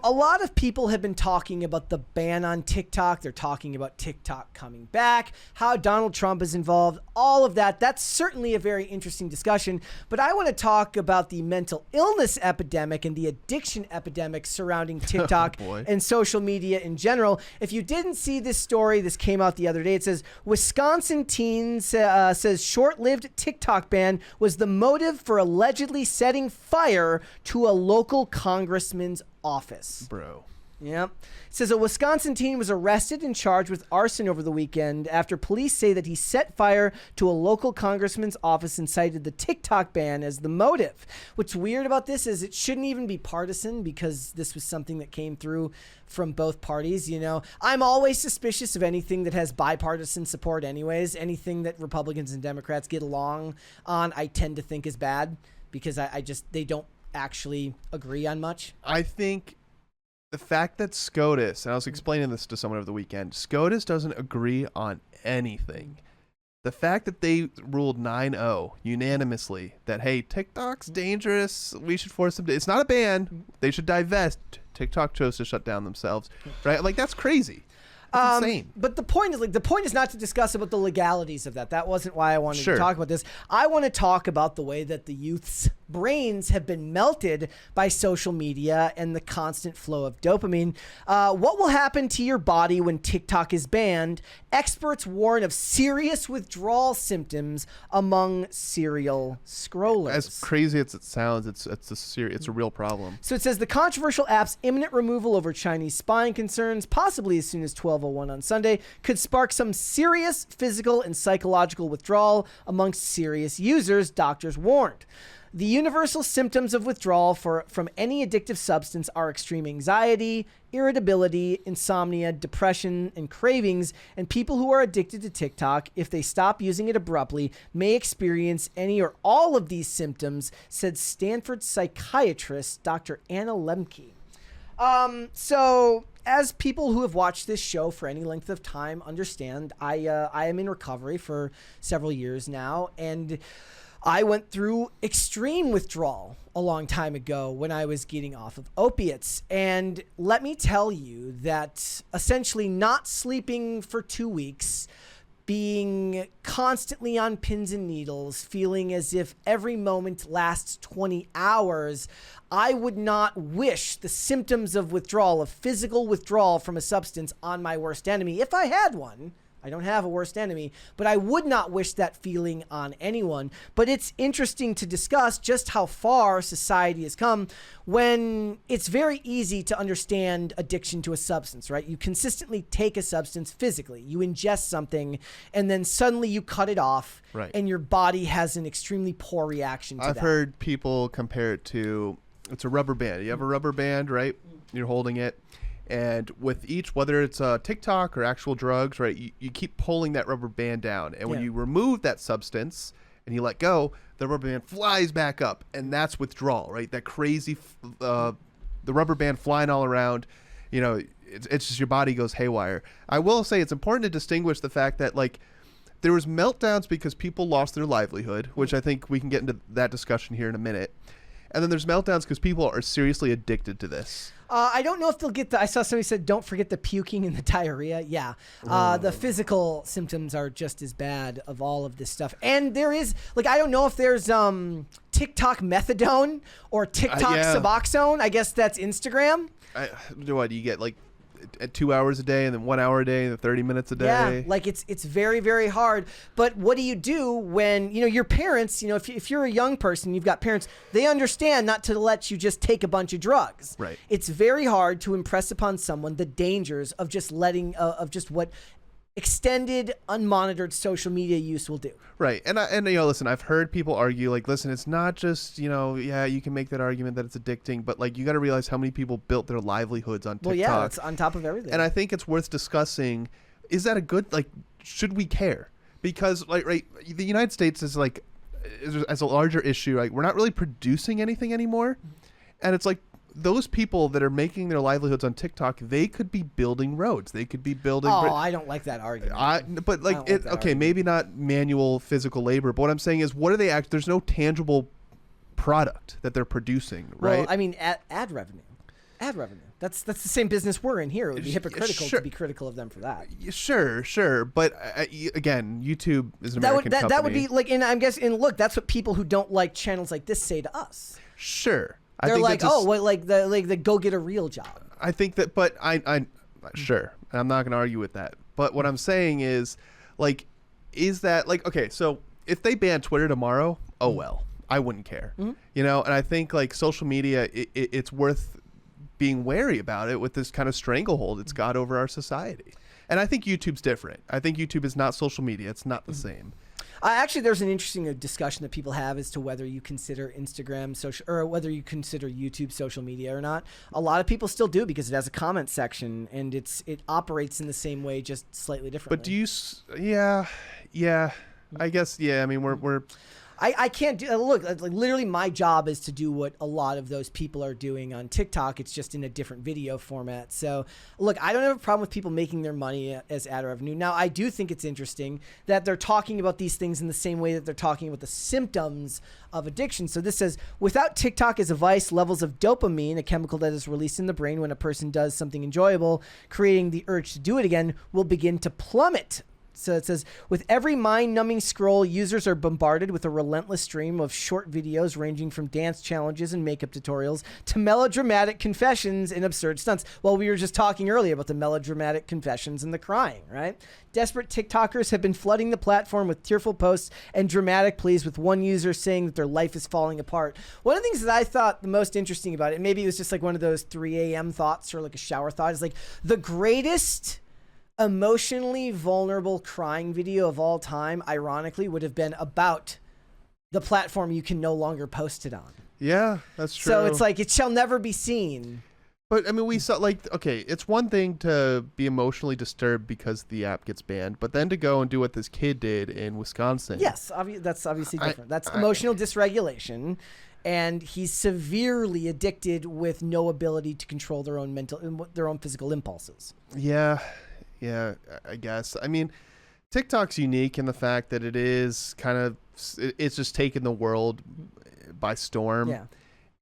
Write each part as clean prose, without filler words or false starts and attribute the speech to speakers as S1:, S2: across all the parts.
S1: a lot of people have been talking about the ban on TikTok. They're talking about TikTok coming back, how Donald Trump is involved, all of that. That's certainly a very interesting discussion. But I want to talk about the mental illness epidemic and the addiction epidemic surrounding TikTok and social media in general. If you didn't see this story, this came out the other day. It says Wisconsin teen says short-lived TikTok ban was the motive for allegedly setting fire to a local congressman's office.
S2: Bro.
S1: Yep. It says a Wisconsin teen was arrested and charged with arson over the weekend after police say that he set fire to a local congressman's office and cited the TikTok ban as the motive. What's weird about this is it shouldn't even be partisan because this was something that came through from both parties. You know, I'm always suspicious of anything that has bipartisan support anyways. Anything that Republicans and Democrats get along on, I tend to think is bad because they don't actually agree on much.
S2: I think the fact that SCOTUS, and I was explaining this to someone over the weekend, SCOTUS doesn't agree on anything. The fact that they ruled 9-0 unanimously that, hey, TikTok's dangerous, we should force them to, it's not a ban, they should divest. TikTok chose to shut down themselves, right? Like, that's crazy. That's insane.
S1: But the point is not to discuss about the legalities of that. That wasn't why I wanted to talk about this. I want to talk about the way that the youth's brains have been melted by social media and the constant flow of dopamine. What will happen to your body when TikTok is banned? Experts warn of serious withdrawal symptoms among serial scrollers.
S2: As crazy as it sounds, it's a real problem.
S1: So it says the controversial app's imminent removal over Chinese spying concerns, possibly as soon as 12:01 on Sunday, could spark some serious physical and psychological withdrawal amongst serious users, doctors warned. The universal symptoms of withdrawal from any addictive substance are extreme anxiety, irritability, insomnia, depression, and cravings, and people who are addicted to TikTok, if they stop using it abruptly, may experience any or all of these symptoms, said Stanford psychiatrist Dr. Anna Lemke. So as people who have watched this show for any length of time understand, I am in recovery for several years now, and I went through extreme withdrawal a long time ago when I was getting off of opiates. And let me tell you that essentially not sleeping for 2 weeks, being constantly on pins and needles, feeling as if every moment lasts 20 hours, I would not wish the symptoms of withdrawal, of physical withdrawal from a substance on my worst enemy. If I had one, I don't have a worst enemy, but I would not wish that feeling on anyone. But it's interesting to discuss just how far society has come when it's very easy to understand addiction to a substance, right? You consistently take a substance physically, you ingest something, and then suddenly you cut it off,
S2: right,
S1: and your body has an extremely poor reaction to that.
S2: I've heard people compare it to, it's a rubber band. You have a rubber band, right? You're holding it. And with each, whether it's TikTok or actual drugs, right, you keep pulling that rubber band down. And when you remove that substance and you let go, the rubber band flies back up. And that's withdrawal, right? That crazy, the rubber band flying all around, you know, it's just your body goes haywire. I will say it's important to distinguish the fact that, like, there was meltdowns because people lost their livelihood, which I think we can get into that discussion here in a minute. And then there's meltdowns because people are seriously addicted to this.
S1: I don't know if they'll get I saw somebody said, don't forget the puking and the diarrhea. Yeah. The physical symptoms are just as bad of all of this stuff. And there is, like, I don't know if there's TikTok methadone or TikTok Suboxone. I guess that's Instagram.
S2: What do you get, like, at 2 hours a day and then 1 hour a day and 30 minutes a day?
S1: Yeah, like it's very, very hard. But what do you do when, you know, your parents, you know, if you're a young person, you've got parents, they understand not to let you just take a bunch of drugs.
S2: Right.
S1: It's very hard to impress upon someone the dangers of just letting, of just what extended, unmonitored social media use will do.
S2: Right. And you know, listen, I've heard people argue, like, listen, it's not just, you know, yeah, you can make that argument that it's addicting, but, like, you got to realize how many people built their livelihoods on TikTok.
S1: Well, yeah, it's on top of everything.
S2: And I think it's worth discussing, is that a good, like, should we care? Because, like, right, the United States is, like, as a larger issue, like, we're not really producing anything anymore. And it's like, those people that are making their livelihoods on TikTok, they could be building roads. They could be building.
S1: Oh, I don't like that argument.
S2: But like, okay, maybe not manual physical labor. But what I'm saying is, what are they there's no tangible product that they're producing, right?
S1: Well, I mean, ad revenue. Ad revenue. That's the same business we're in here. It would be hypocritical
S2: Sure.
S1: to be critical of them for that.
S2: Sure. But again, YouTube is an American company.
S1: That would be like, and I'm guessing, and look, that's what people who don't like channels like this say to us.
S2: Sure.
S1: They're like, the go get a real job.
S2: I think that, but I sure. I'm not going to argue with that. But what I'm saying is, like, is that like, okay, so if they ban Twitter tomorrow, oh well, I wouldn't care, you know. And I think like social media, it's worth being wary about it with this kind of stranglehold it's got over our society. And I think YouTube's different. I think YouTube is not social media. It's not the same.
S1: Actually, there's an interesting discussion that people have as to whether you consider Instagram social or whether you consider YouTube social media or not. A lot of people still do because it has a comment section and it operates in the same way, just slightly differently.
S2: But do you? Yeah. I guess I mean we're.
S1: I can't do look like literally my job is to do what a lot of those people are doing on TikTok. It's just in a different video format. So look, I don't have a problem with people making their money as ad revenue. Now, I do think it's interesting that they're talking about these things in the same way that they're talking about the symptoms of addiction. So this says, without TikTok as a vice, levels of dopamine, a chemical that is released in the brain when a person does something enjoyable, creating the urge to do it again, will begin to plummet. So it says, with every mind-numbing scroll, users are bombarded with a relentless stream of short videos ranging from dance challenges and makeup tutorials to melodramatic confessions and absurd stunts. Well, we were just talking earlier about the melodramatic confessions and the crying, right? Desperate TikTokers have been flooding the platform with tearful posts and dramatic pleas, with one user saying that their life is falling apart. One of the things that I thought the most interesting about it, maybe it was just like one of those 3 a.m. thoughts or like a shower thought, is like the greatest emotionally vulnerable crying video of all time, ironically, would have been about the platform you can no longer post it on.
S2: Yeah, that's true.
S1: So it's like, it shall never be seen.
S2: But I mean, we saw like, okay, it's one thing to be emotionally disturbed because the app gets banned, but then to go and do what this kid did in Wisconsin.
S1: Yes, that's obviously different. That's emotional dysregulation. And he's severely addicted with no ability to control their own physical impulses.
S2: Yeah, I guess. I mean, TikTok's unique in the fact that it is it's just taken the world by storm. Yeah.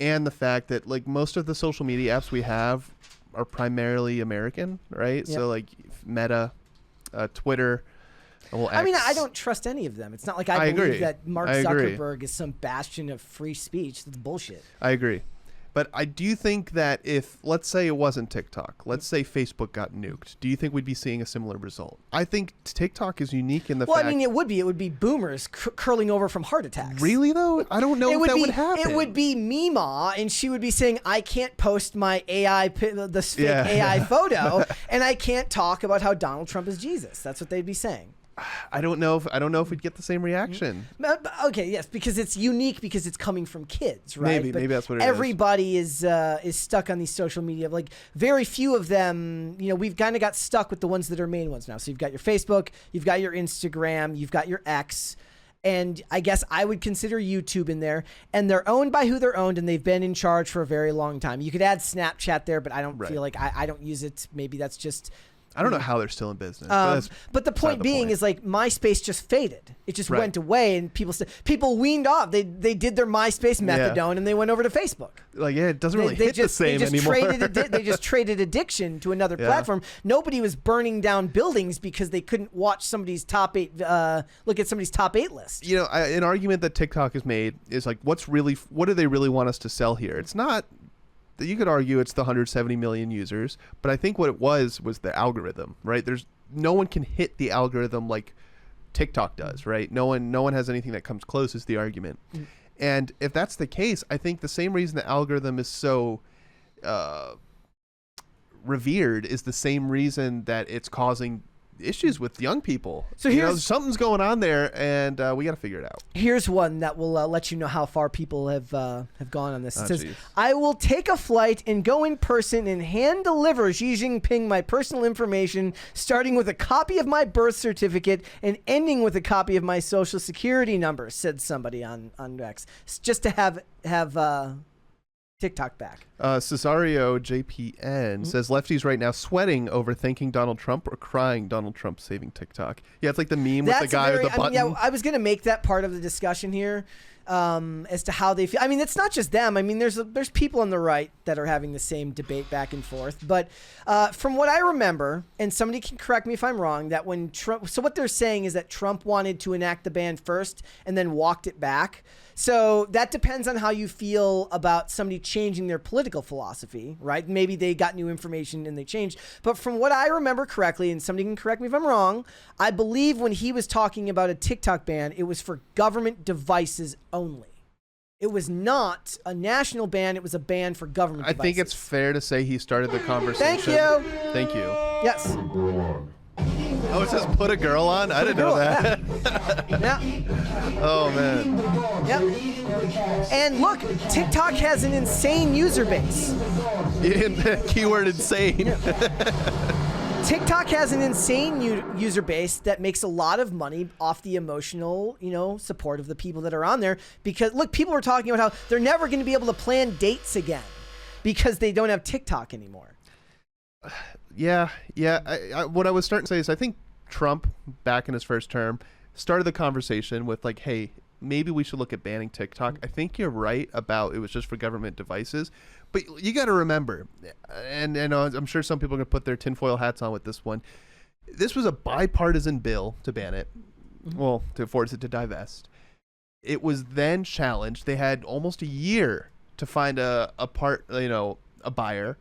S2: And the fact that like most of the social media apps we have are primarily American, right? Yep. So like Meta, Twitter. Well,
S1: I mean, I don't trust any of them. It's not like I believe
S2: agree.
S1: that Mark Zuckerberg is some bastion of free speech. That's bullshit.
S2: I agree. But I do think that if, let's say it wasn't TikTok, let's say Facebook got nuked, do you think we'd be seeing a similar result? I think TikTok is unique in the fact...
S1: Well, I mean, it would be boomers curling over from heart attacks.
S2: Really, though? I don't know if that would happen.
S1: It would be Mima, and she would be saying, I can't post my this fake AI photo, and I can't talk about how Donald Trump is Jesus. That's what they'd be saying.
S2: I don't know if we'd get the same reaction.
S1: Okay, yes, because it's unique because it's coming from kids, right?
S2: Maybe that's what it is.
S1: Everybody is stuck on these social media. Like very few of them, we've kind of got stuck with the ones that are main ones now. So you've got your Facebook, you've got your Instagram, you've got your X, and I guess I would consider YouTube in there. And they're owned by who they're owned, and they've been in charge for a very long time. You could add Snapchat there, but I don't feel like I don't use it. Maybe that's just...
S2: I don't know how they're still in business.
S1: But the point being is like MySpace just faded. It just went away, and people weaned off. They did their MySpace methadone, and they went over to Facebook.
S2: Like, it doesn't really hit the same anymore.
S1: They just traded addiction to another platform. Nobody was burning down buildings because they couldn't watch somebody's top 8, look at somebody's top 8 list.
S2: An argument that TikTok has made is like, what do they really want us to sell here? It's not... You could argue it's the 170 million users, but I think what it was the algorithm, right? No one can hit the algorithm like TikTok does, right? No one has anything that comes close is the argument. And if that's the case, I think the same reason the algorithm is so revered is the same reason that it's causing issues with young people. So something's going on there, and we got to figure it out.
S1: Here's one that will let you know how far people have gone on this. It says, I will take a flight and go in person and hand deliver Xi Jinping my personal information, starting with a copy of my birth certificate and ending with a copy of my social security number, said somebody on X, just to have TikTok back.
S2: Cesario JPN says lefties right now sweating over thanking Donald Trump or crying Donald Trump saving TikTok. Yeah, it's like the meme with the guy with the button.
S1: I mean, yeah, I was going to make that part of the discussion here as to how they feel. I mean, it's not just them. I mean, there's people on the right that are having the same debate back and forth. But from what I remember, and somebody can correct me if I'm wrong, that when Trump, so what they're saying is that Trump wanted to enact the ban first and then walked it back. So that depends on how you feel about somebody changing their political philosophy, right? Maybe they got new information and they changed. But from what I remember correctly, and somebody can correct me if I'm wrong, I believe when he was talking about a TikTok ban, it was for government devices only. It was not a national ban. It was a ban for government devices.
S2: I think it's fair to say he started the conversation.
S1: Thank you.
S2: Thank you.
S1: Yes.
S2: Oh, it says put a girl on? I didn't know that.
S1: Yeah.
S2: Oh, man.
S1: Yep. And look, TikTok has an insane user base.
S2: Keyword insane.
S1: TikTok has an insane user base that makes a lot of money off the emotional, support of the people that are on there. Because, look, people are talking about how they're never going to be able to plan dates again because they don't have TikTok anymore.
S2: Yeah. What I was starting to say is I think Trump, back in his first term, started the conversation with like, hey, maybe we should look at banning TikTok. I think you're right about it was just for government devices. But you got to remember, and I'm sure some people are going to put their tinfoil hats on with this one. This was a bipartisan bill to ban it. Well, to force it to divest. It was then challenged. They had almost a year to find a buyer.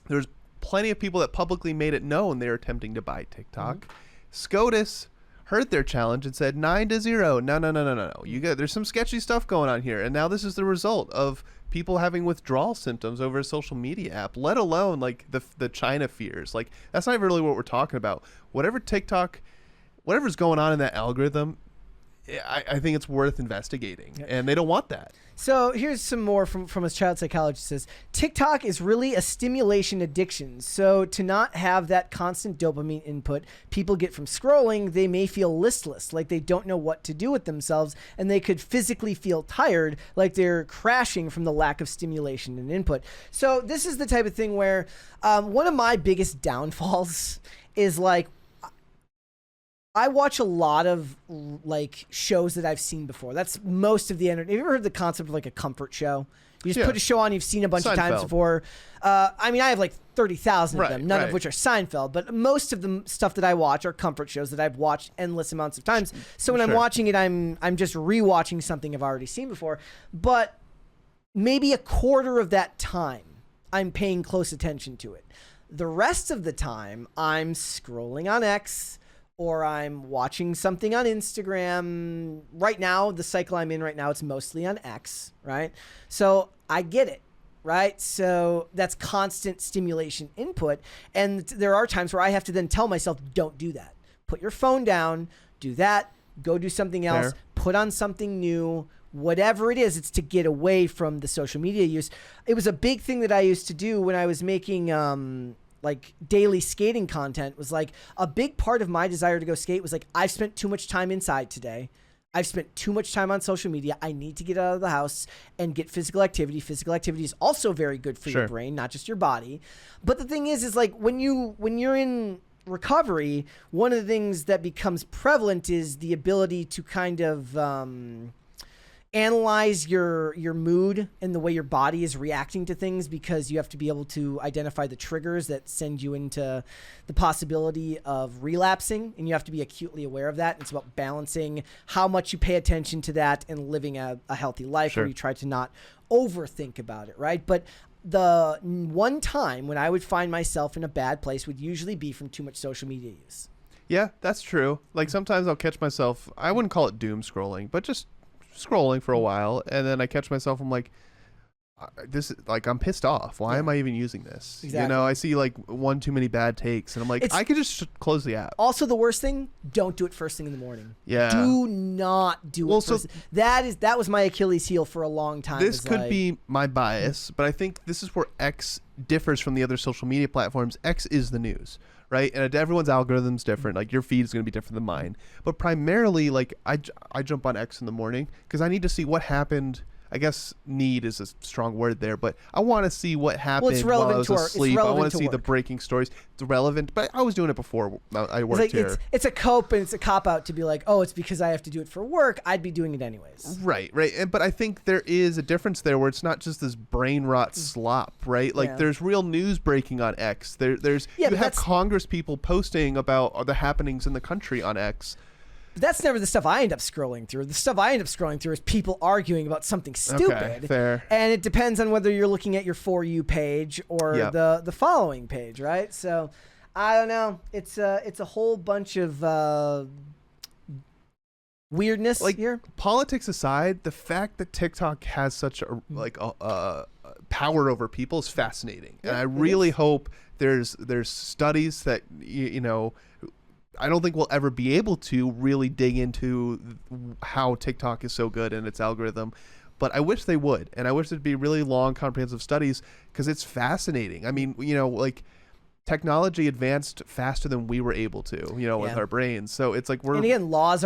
S2: There's plenty of people that publicly made it known they were attempting to buy TikTok. SCOTUS heard their challenge and said 9-0. No. There's some sketchy stuff going on here. And now this is the result of people having withdrawal symptoms over a social media app, let alone like the China fears. Like that's not really what we're talking about. Whatever's going on in that algorithm, I think it's worth investigating. And they don't want that.
S1: So here's some more from a child psychologist. Says TikTok is really a stimulation addiction. So to not have that constant dopamine input people get from scrolling, they may feel listless, like they don't know what to do with themselves, and they could physically feel tired, like they're crashing from the lack of stimulation and input. So this is the type of thing where one of my biggest downfalls is like, I watch a lot of like shows that I've seen before. That's most of the entertainment. Have you ever heard the concept of like a comfort show? You just put a show on you've seen a bunch of times before. I mean, I have like 30,000 of them, none of which are Seinfeld, but most of the stuff that I watch are comfort shows that I've watched endless amounts of times. So when I'm watching it, I'm just rewatching something I've already seen before. But maybe a quarter of that time, I'm paying close attention to it. The rest of the time, I'm scrolling on X, or I'm watching something on Instagram. Right now, the cycle I'm in right now, it's mostly on X, right? So I get it, right? So that's constant stimulation input. And there are times where I have to then tell myself, don't do that. Put your phone down, do that, go do something else, put on something new, whatever it is, it's to get away from the social media use. It was a big thing that I used to do when I was making like daily skating content. Was like a big part of my desire to go skate was like, I've spent too much time inside today. I've spent too much time on social media. I need to get out of the house and get physical activity. Physical activity is also very good for your brain, not just your body. But the thing is like when you're in recovery, one of the things that becomes prevalent is the ability to kind of analyze your mood and the way your body is reacting to things, because you have to be able to identify the triggers that send you into the possibility of relapsing, and you have to be acutely aware of that. It's about balancing how much you pay attention to that and living a healthy life where you try to not overthink about it, right? But the one time when I would find myself in a bad place would usually be from too much social media use. Yeah,
S2: that's true. Like sometimes I'll catch myself, I wouldn't call it doom scrolling, but just scrolling for a while, and then I catch myself, I'm like, this is like, I'm pissed off. Why am I even using this? Exactly. I see like one too many bad takes, and I'm like, I could just close the app.
S1: Also, the worst thing, don't do it first thing in the morning.
S2: Yeah.
S1: Do not do it first. That was my Achilles heel for a long time.
S2: This could be my bias, but I think this is where X differs from the other social media platforms. X is the news, right? And everyone's algorithm's different. Like your feed is going to be different than mine. But primarily, like I jump on X in the morning because I need to see what happened. I guess need is a strong word there, but I want to see what happened
S1: it's
S2: while I
S1: relevant
S2: was
S1: to
S2: asleep. I want to see the
S1: work.
S2: breaking stories. It's relevant, but I was doing it before I worked here.
S1: It's a cope and it's a cop out to be like, oh, it's because I have to do it for work. I'd be doing it anyways.
S2: Right. But I think there is a difference there where it's not just this brain rot slop, right? Like there's real news breaking on X. There's you have Congress people posting about the happenings in the country on X.
S1: That's never the stuff I end up scrolling through. The stuff I end up scrolling through is people arguing about something stupid.
S2: Okay, fair.
S1: And it depends on whether you're looking at your For You page or the following page, right? So I don't know. It's a whole bunch of weirdness here.
S2: Politics aside, the fact that TikTok has such a power over people is fascinating. And I really hope there's studies that you know, I don't think we'll ever be able to really dig into how TikTok is so good in its algorithm, but I wish they would. And I wish there'd be really long, comprehensive studies because it's fascinating. I mean, you know, like technology advanced faster than we were able to, you know, with our brains. So it's like
S1: and again, laws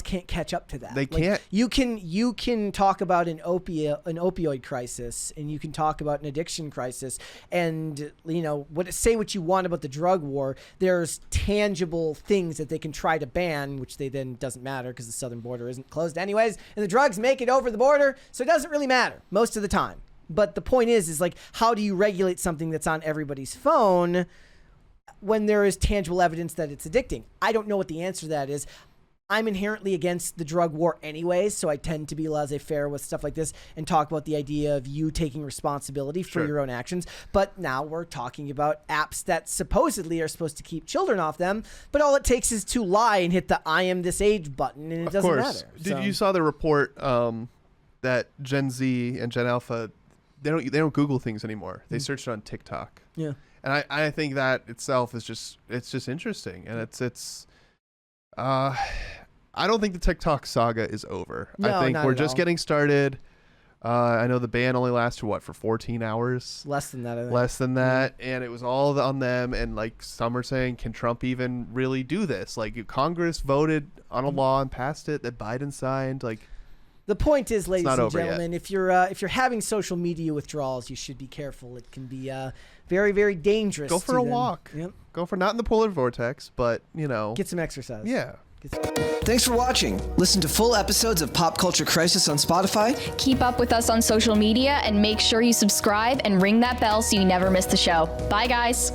S1: can't catch up to that.
S2: They can't.
S1: You can talk about an opioid crisis, and you can talk about an addiction crisis, and you know say what you want about the drug war. There's tangible things that they can try to ban, which they then doesn't matter because the southern border isn't closed anyways, and the drugs make it over the border, so it doesn't really matter most of the time. But the point is like, how do you regulate something that's on everybody's phone when there is tangible evidence that it's addicting? I don't know what the answer to that is. I'm inherently against the drug war anyways, so I tend to be laissez-faire with stuff like this and talk about the idea of you taking responsibility for your own actions. But now we're talking about apps that supposedly are supposed to keep children off them, but all it takes is to lie and hit the I am this age button, and it doesn't matter.
S2: Did you saw the report that Gen Z and Gen Alpha, they don't Google things anymore. They search it on TikTok.
S1: Yeah.
S2: And I think that itself is just interesting, and it's I don't think the TikTok saga is over.
S1: No,
S2: I think
S1: not
S2: we're
S1: at
S2: just
S1: all.
S2: getting started. I know the ban only lasted for 14 hours.
S1: Less than that, I think.
S2: Less than that, and it was all on them. And like some are saying, can Trump even really do this? Like Congress voted on a law and passed it that Biden signed. Like.
S1: The point is, ladies and gentlemen,
S2: yet.
S1: if you're having social media withdrawals, you should be careful. It can be very, very dangerous.
S2: Go for a walk.
S1: Yep.
S2: Go for not in the polar vortex, but you know,
S1: Get some exercise.
S2: Yeah.
S1: Thanks for watching. Listen to full episodes of Pop Culture Crisis on Spotify.
S3: Keep up with us on social media and make sure you subscribe and ring that bell so you never miss the show. Bye, guys.